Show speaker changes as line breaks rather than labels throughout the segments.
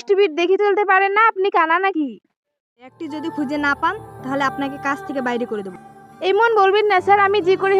Stupid দেখে চলতে পারেন না? আপনি কানা নাকি?
একটি যদি খুঁজে না পান তাহলে আপনাকে কাজ থেকে বাইরে করে দেবো।
এমন বলবেন না স্যার, আমি যে করে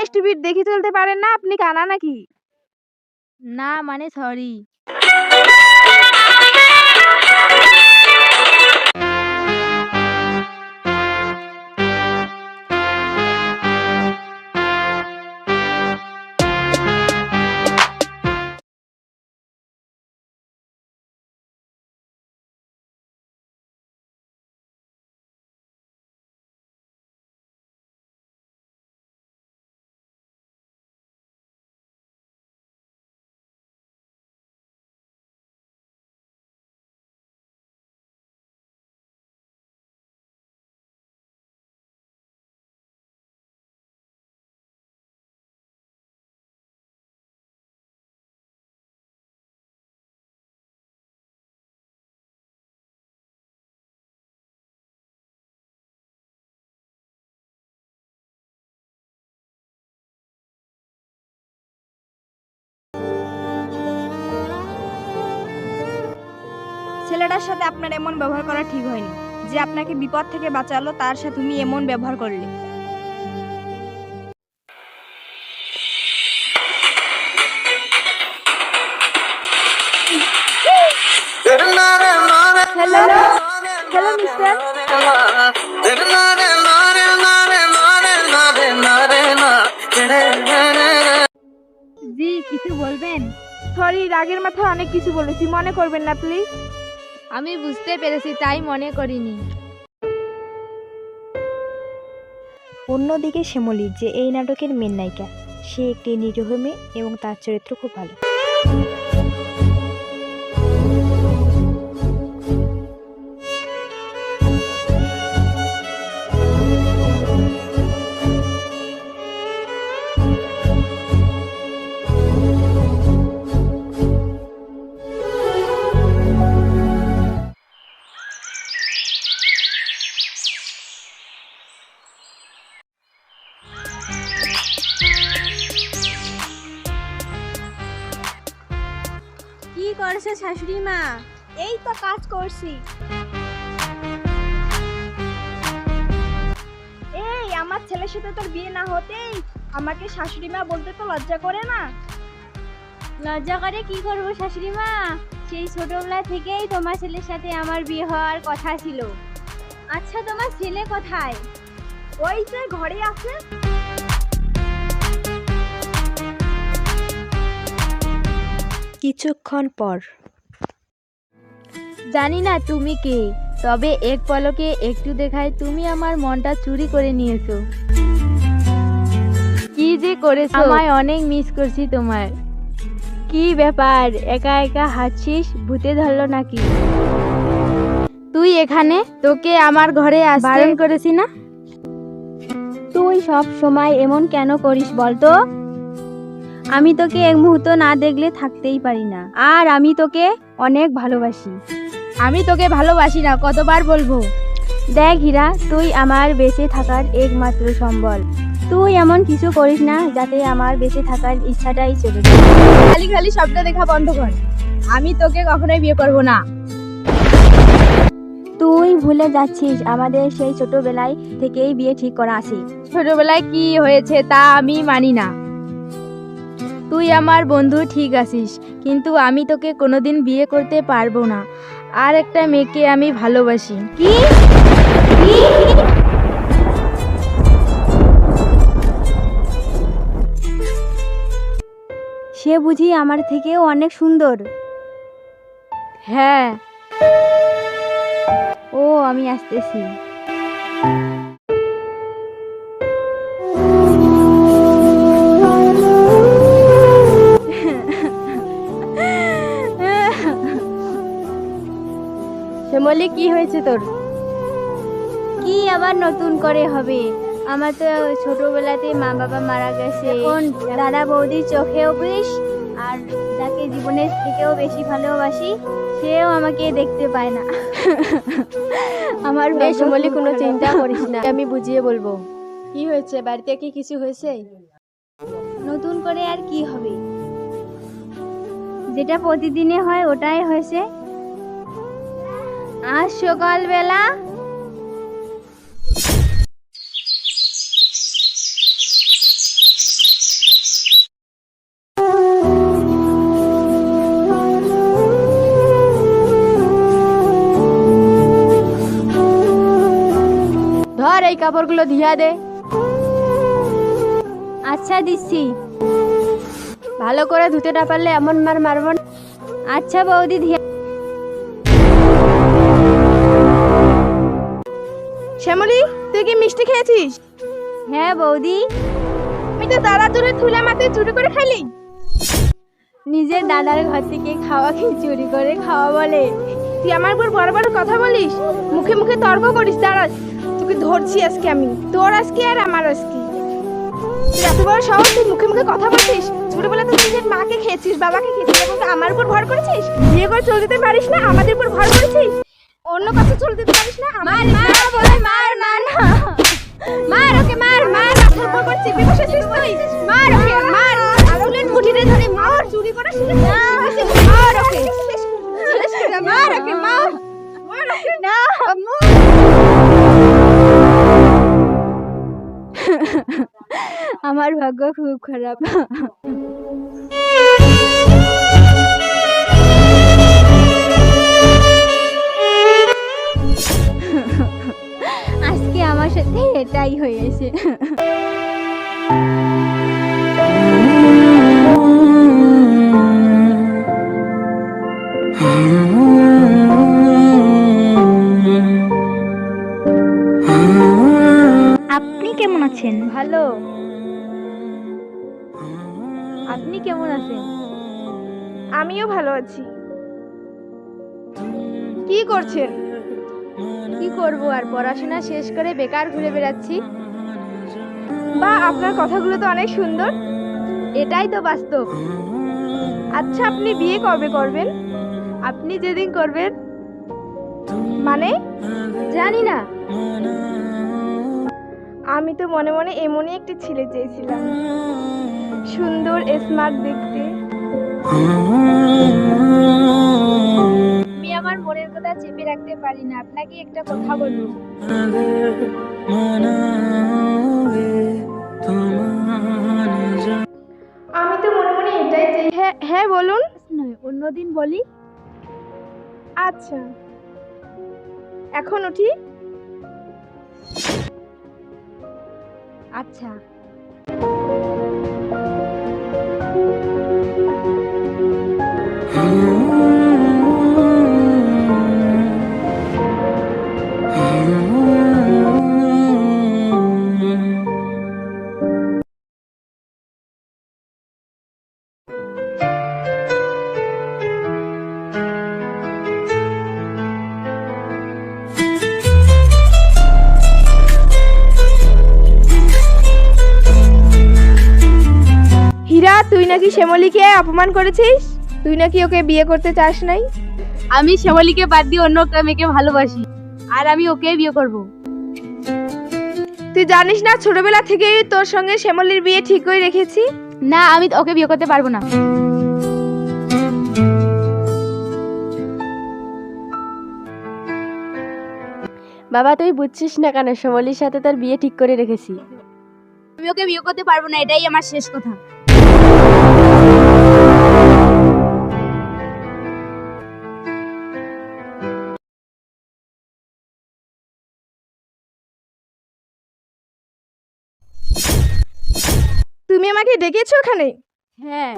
স্টুপিড দেখে চলতে পারেন না? আপনি কানা নাকি?
না মানে সরি। ছেলেটার সাথে আপনার এমন ব্যবহার করা ঠিক হয়নি। যে আপনাকে বিপদ থেকে বাঁচালো তার সাথে তুমি এমন ব্যবহার করলে।
হ্যালো হ্যালো মিস্টার,
জি কিছু বলবেন?
সরি, রাগের মাথায় অনেক কিছু বলেছি, মনে করবেন না প্লিজ।
আমি বুঝতে পেরেছি, তাই মনে করিনি।
অন্যদিকে শ্যামলী, যে এই নাটকের মেন নায়িকা, সে একটি নিরীহ মেয়ে এবং তার চরিত্র খুব ভালো।
কি করছে শাশুড়ি মা?
এই তো কাজ করছি। এই আমার ছেলের সাথে তোর বিয়ে না হতেই আমাকে শাশুড়ি মা বলতে তো লজ্জা করে না?
লজ্জা করে কি করবো শাশুড়ি মা? সেই ছোটবেলা থেকেই তোমার ছেলের সাথে আমার বিয়ে হওয়ার কথা ছিল। আচ্ছা তোমার ছেলে কোথায়?
ওই যে ঘরে আছে।
কিছুক্ষণ পর
জানি না তুমি কে, তবে এক পলকে একটু দেখায় তুমি আমার মনটা চুরি করে নিয়েছো। কি যে করেছো, আমায় অনেক মিস করছি তোমার। কি ব্যাপার, একা একা হাঁটছিস? ভূতে ধরলো নাকি? তুই এখানে? তোকে আমার ঘরে আসতে বারণ করেছি না? তুই সব সময় এমন কেন করিস বলতো? আমি তোকে এক মুহূর্ত না দেখলে থাকতেই পারি না, আর আমি তোকে অনেক ভালোবাসি। আমি তোকে ভালোবাসি না, কতবার বলবো? দেখ হীরা, তুই আমার বেঁচে থাকার একমাত্র সম্বল। তুই এমন কিছু করিস না যাতে আমার বেঁচে থাকার ইচ্ছাটাই চলে যায়।
খালি খালি স্বপ্ন দেখা বন্ধ কর। আমি তোকে কখনোই বিয়ে করব না।
তুই ভুলে যাচ্ছিস আমাদের সেই ছোটবেলায় থেকেই বিয়ে ঠিক করা আছে।
ছোটবেলায় কি হয়েছে তা আমি মানি না।
তুই আমার বন্ধু ঠিক আছিস, কিন্তু আমি তোকে কোনোদিন বিয়ে করতে পারবো না। আর একটা মেয়েকে আমি ভালোবাসি। কি? বুঝি আমার থেকেও অনেক সুন্দর? হ্যাঁ। ও আমি আসতেছি। শ্যামলী, কি হয়েছে তোর? কি আবার নতুন করে হবে? আমার তো ছোটবেলাতে মা বাবা মারা গেছে। এখন দাদা বৌদির চোখেও বিষ, আর যাকে জীবনের থেকেও বেশি ভালোবাসি সেও আমাকে দেখতে পায় না। আমার
শ্যামলী, কোনো চিন্তা করিস না, আমি বুঝিয়ে বলবো। কি হয়েছে? বাড়িতে কি কিছু হয়েছে?
নতুন করে আর কি হবে? যেটা প্রতিদিনে হয় ওটাই হয়েছে। আজ সকালবেলা
ধর এই কাপড়গুলো ধুইয়া দে।
আচ্ছা দিচ্ছি।
ভালো করে ধুতে না পারলে এমন মার মারব না।
আচ্ছা বৌদি
শ্যামলী, তুই কি মিষ্টি খেয়েছিস?
হ্যাঁ বৌদি।
আমি তো দাদা দূরে থুলে মাথায় চুরি করে খাইলি।
নিজের দাদার ঘর থেকে খাওয়া খেয়ে চুরি করে খাওয়া বলে?
তুই আমার উপর বড় বড় কথা বলিস, মুখে মুখে তর্ক করিস। দাঁড়া, তোকে ধরছি আজকে আমি। তোর আজকে আর আমার আজকে। তুই এত বড় সাহস, তুই মুখে মুখে কথা বলছিস? ছোটবেলা তুই নিজের মাকে খেয়েছিস, বাবাকে খেয়েছিস, এখন তো আমার উপর ভর করেছিস। বিয়ে করে চলে যেতে পারিস না, আমাদের উপর ভর করেছিস। অন্য কাছে চলে যেতে পারিস না।
মার মার বলে মার মার না।
মার ওকে, মার মার। মাথার উপর করে চেপে বসেছিস তুই। মার ওকে, মার। আঙুলের মুঠিতে ধরে মার। চুরি করে শিখেছিস। মার ওকে, মার ওকে, মার। মার ওকে
না। আমার ভাগ্য খুব খারাপ। আজকে আমার সাথে এটাই হয়েছে।
আপনি কেমন আছেন?
ভালো। আপনি কেমন আছেন?
আমিও ভালো আছি। কি করছেন?
কি করব আর, পড়াশোনা শেষ করে বেকার ঘুরে বেড়াচ্ছি।
বা, আপনার কথাগুলো তো অনেক সুন্দর।
এটাই তো বাস্তব।
আচ্ছা, আপনি বিয়ে কবে করবেন?
আপনি যেদিন করবেন।
মানে?
জানি না।
আমি তো মনে মনে এমনই একটি ছেলে চেয়েছিলাম, সুন্দর, স্মার্ট দেখতে।
আমি আমার মনের কথা চেপে রাখতে পারি না। আপনাকে একটা কথা বলবো।
আমি তো মনে মনে এটাই চাই। হ্যাঁ হ্যাঁ, বলুন।
নয়, অন্যদিন বলি।
আচ্ছা, এখন উঠি।
আচ্ছা।
হীরা, তুই নাকি শ্যামলীকে অপমান করেছিস? তুই নাকি ওকে বিয়ে করতে চাস নাই?
আমি শ্যামলীকে বাদ দিয়ে অন্য একটা মেয়েকে ভালোবাসি, আর আমি ওকে বিয়ে করব।
তুই জানিস না, ছোটবেলা থেকেই তোর সঙ্গে শ্যামলীর বিয়ে ঠিক করে রেখেছি।
না, আমি ওকে বিয়ে করতে পারবো না।
বাবা, তুই বুঝছিস না কেন? শ্যামলীর সাথে তার বিয়ে ঠিক করে রেখেছি।
আমি ওকে বিয়ে করতে পারবো না, এটাই আমার শেষ কথা।
তুমি আমাকে ডেকেছো এখানে?
হ্যাঁ,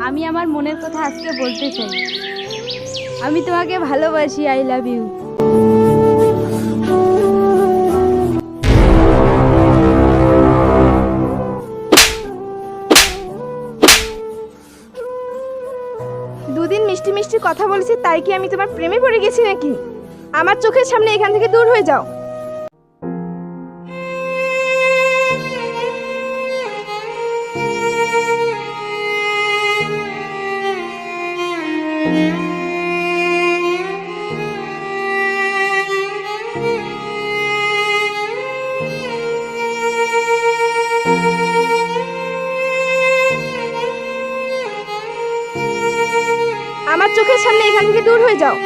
আমি আমার মনের কথা আজকে বলতে চাই। আমি তোমাকে ভালোবাসি, আই লাভ ইউ।
দুদিন মিষ্টি মিষ্টি কথা বলেছি তাই কি আমি তোমার প্রেমে পড়ে গেছি নাকি? আমার চোখের সামনে এখান থেকে দূর হয়ে যাও। আমার চোখের সামনে এখান থেকে দূর হয়ে যাও।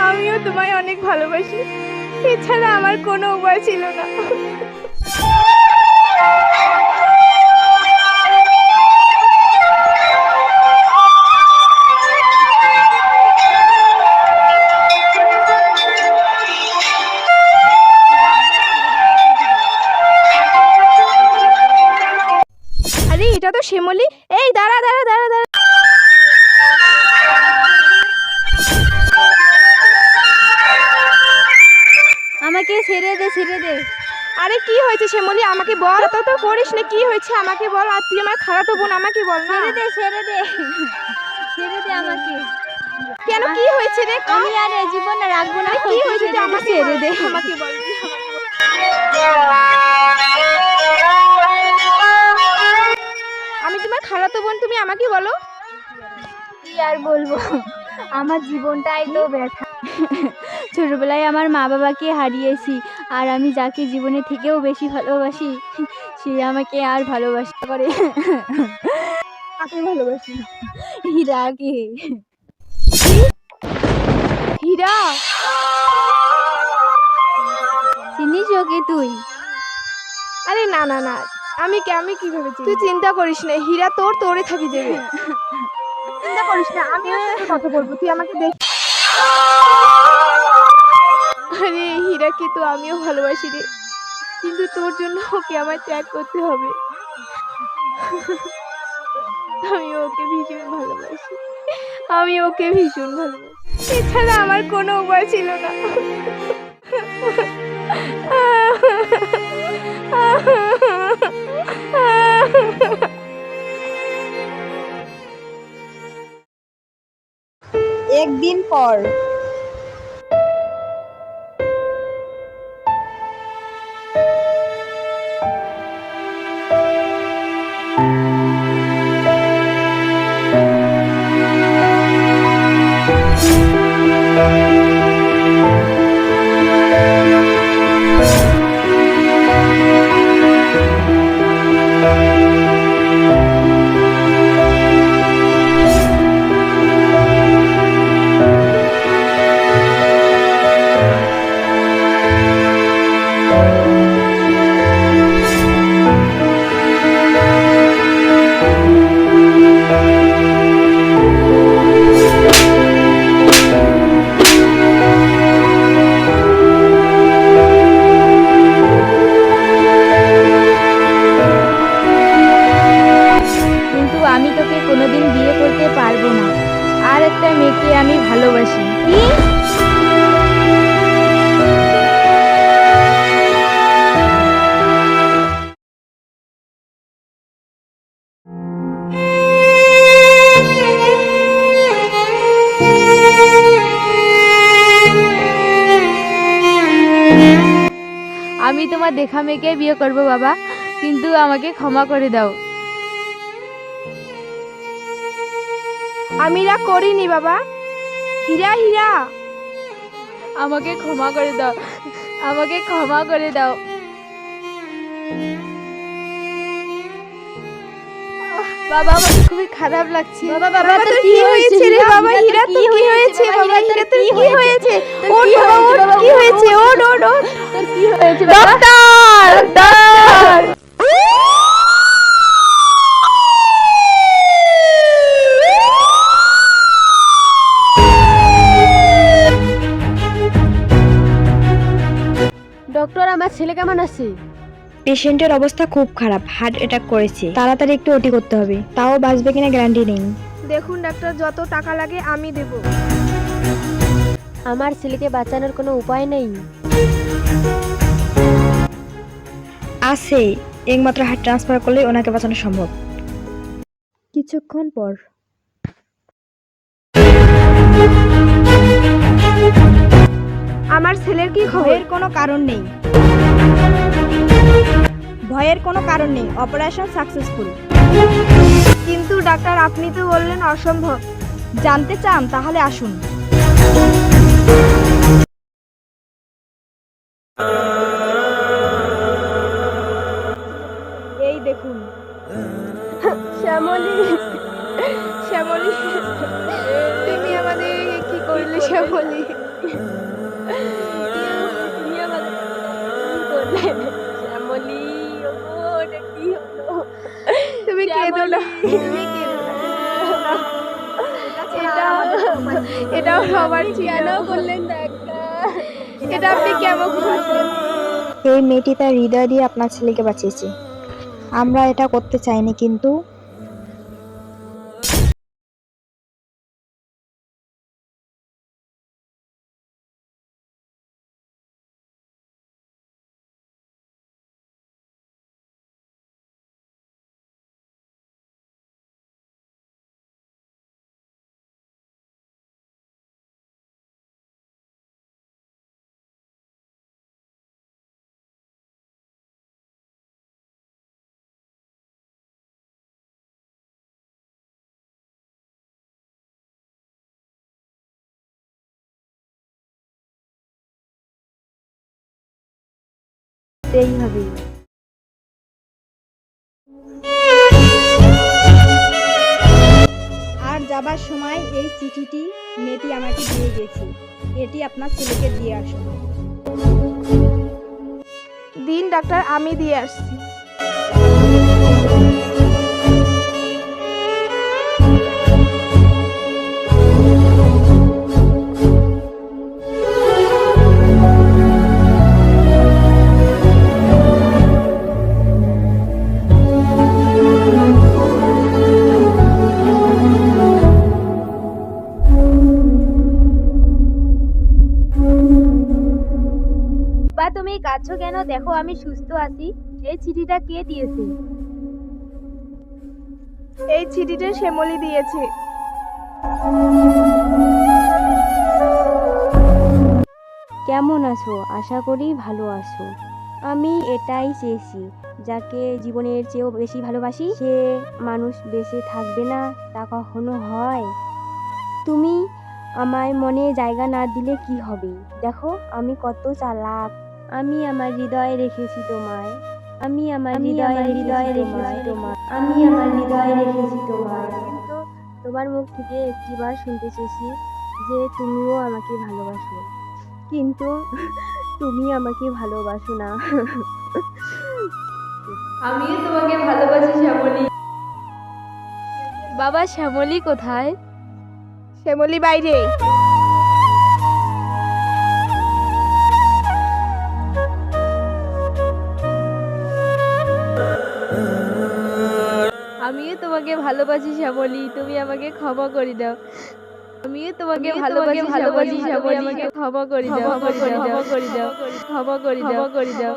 আমিও তোমায় অনেক ভালোবাসি, এছাড়া আমার কোনো উপায় ছিল না। আরে এটা তো শ্যামলী। এই দাঁড়া দাঁড়া দাঁড়া দাঁড়া।
আমাকে ছেড়ে দে, ছেড়ে দে।
আরে কি হয়েছে শ্যামলী, আমাকে বল। তো করিস না, কি হয়েছে আমাকে বল। আর তুই আমার খালাতো বোন, আমাকে বল না।
ছেড়ে দে, ছেড়ে দে, ছেড়ে দে আমাকে।
কেন, কি হয়েছে রে?
আমি আর এই জীবনে রাখবো না।
কি হয়েছে যে আমাকে
ছেড়ে দে।
আমাকে বল। আমি তোমার খালাতো বোন, তুমি আমাকে বলো।
কি আর বলবো, আমার জীবনটাই তো ব্যথা। ছোটবেলায় আমার মা বাবাকে হারিয়েছি, আর আমি যাকে জীবনে থেকেও বেশি ভালোবাসি সে আমাকে আর ভালোবাসা করে।
কাকে ভালোবাসি?
হীরাকে।
হীরা?
চিনিস ওকে তুই?
আরে না না না, আমি কি ভেবেছি? তুই চিন্তা করিস না, হীরা তোরে থাকি যাবে। চিন্তা করিস না, আমি ওর সাথে কথা বলবো, তুই আমাকে দেখ। আরে হীরাকে তো আমিও ভালোবাসি রে, কিন্তু তোর জন্য ওকে আমার ত্যাগ করতে হবে। আমি ওকে ভীষণ ভালোবাসি, এছাড়া আমার কোনো উপায় ছিল না।
একদিন পর
আমি তোকে কোনোদিন বিয়ে করতে পারবো না। আর একটা মেয়েকে আমি ভালোবাসি। কি? আমি তোমার দেখা মেয়েকে বিয়ে করব বাবা, কিন্তু আমাকে ক্ষমা করে দাও।
আমি রাগ করিনি বাবা। হীরা হীরা,
আমাকে ক্ষমা করে দাও, আমাকে ক্ষমা করে দাও।
বাবা আমার খুবই খারাপ লাগছে।
বাবা,
তোর কি হয়েছে রে বাবা? হীরা তোর কি হয়েছে বাবা? হীরা তোর কি হয়েছে? ওঠ বাবা, ওঠ, কি হয়েছে? ওঠ ওঠ ওঠ।
তোর কি হয়েছে বাবা?
ডক্টর!
ডক্টর, আমার ছেলে কেমন আছে?
পেশেন্টের অবস্থা খুব খারাপ, হার্ট অ্যাটাক করেছে, তাড়াতাড়ি একটু ওটি করতে হবে, তাও বাঁচবে কিনা গ্যারান্টি নেই।
দেখুন ডাক্তার, যত টাকা লাগে আমি দেব।
আমার ছেলেকে বাঁচানোর কোনো উপায় নেই?
আছে, একমাত্র হার্ট ট্রান্সফার করলে ওনাকে বাঁচানো সম্ভব। কিছুক্ষণ পর
আমার ছেলের কি খবর?
ভয়ের কোনো কারণ নেই, ভয়ের কোনো কারণ নেই, অপারেশন সাকসেসফুল।
কিন্তু ডাক্তার, আপনি তো বললেন অসম্ভব।
জানতে চান? তাহলে আসুন। এই দেখুন।
শ্যামলী, শ্যামলী, তুমি আমাদের কি করলে শ্যামলী?
তুমি আমাদের কি করলে? শ্যামলী, ওগো, এটা কি হলো?
তুমি কেঁদো না, তুমি কেঁদো না। এটাও সবার ছিল।
কেন করলেন ডাক্তার?
এটা আপনি কেমন করলেন?
এই মেয়েটি তার হৃদয় দিয়ে আপনার ছেলেকে বাঁচিয়েছে। আমরা এটা করতে চাইনি, কিন্তু
এই হবে।
আর যাবার সময় এই চিঠিটি মেয়েটি আমাকে দিয়ে গেছে, এটি আপনার ছেলেকে দিয়ে আসুন।
দিন ডাক্তার, আমি দিয়ে আসছি।
বা তুমি কাঁদছো কেন? দেখো আমি সুস্থ আছি। এই চিঠিটা কে দিয়েছে?
এই চিঠিটা শ্যামলী দিয়েছে।
কেমন আছো? আশা করি ভালো আছো। আমি এটাই চেয়েছি, যাকে জীবনের চেয়েও বেশি ভালোবাসি সে মানুষ বেঁচে থাকবে না, তা কখনো হয়? তুমি আমায় মনে জায়গা না দিলে কি হবে? দেখো আমি কত চালাক। আমি আমার হৃদয়ে রেখেছি তোমায়, আমি আমার হৃদয়ে রেখেছি তোমায়, আমি আমার হৃদয়ে রেখেছি তোমায়। কিন্তু তোমার মুখ থেকে একটিবার শুনতে চেয়েছি যে তুমিও আমাকে ভালোবাসো, কিন্তু তুমি আমাকে ভালোবাসো না। আমিও তোমাকে ভালোবাসি শ্যামলী। বাবা, শ্যামলী কোথায়?
শ্যামলী বাইরে।
আমিও তোমাকে ভালোবাসি শ্যামলী, তুমি আমাকে ক্ষমা করে দাও। আমিও তোমাকে ভালোবাসি শ্যামলী, আমাকে ক্ষমা করে দাও, ক্ষমা করে দাও, ক্ষমা করে দাও, ক্ষমা করে দাও।